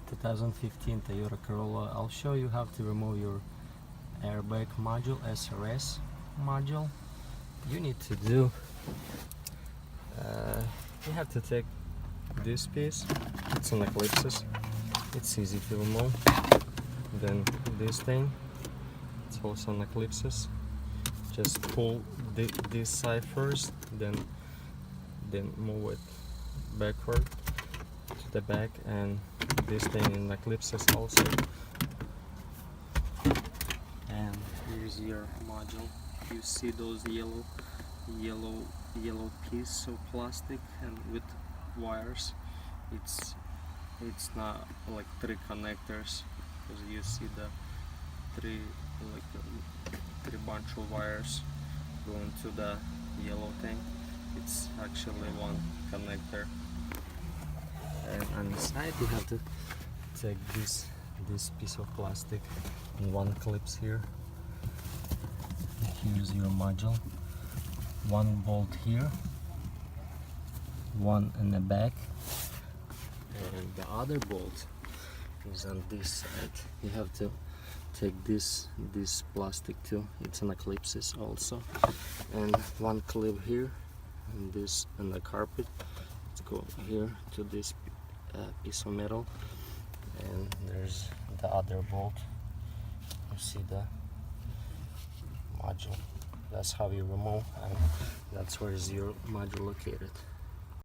2015 Toyota Corolla. I'll show you how to remove your airbag module, SRS module. You need to do, you have to take this piece, it's an eclipses, it's easy to remove. Then this thing, it's also an eclipses. Just pull this side first, then move it backward to the back, and this thing in eclipses also. And here's your module. You see those yellow piece of plastic and with wires. It's not like three connectors, because you see the three bunch of wires going to the yellow thing. It's actually one connector. And on the side you have to take this piece of plastic and one clips here. Here's your module. One bolt here, one in the back, and the other bolt is on this side. You have to take this plastic too. It's an eclipses also, and one clip here, and this in the carpet. Let's go here to this piece of metal, and there's the other bolt. You see the module. That's how you remove, and that's where is your module located.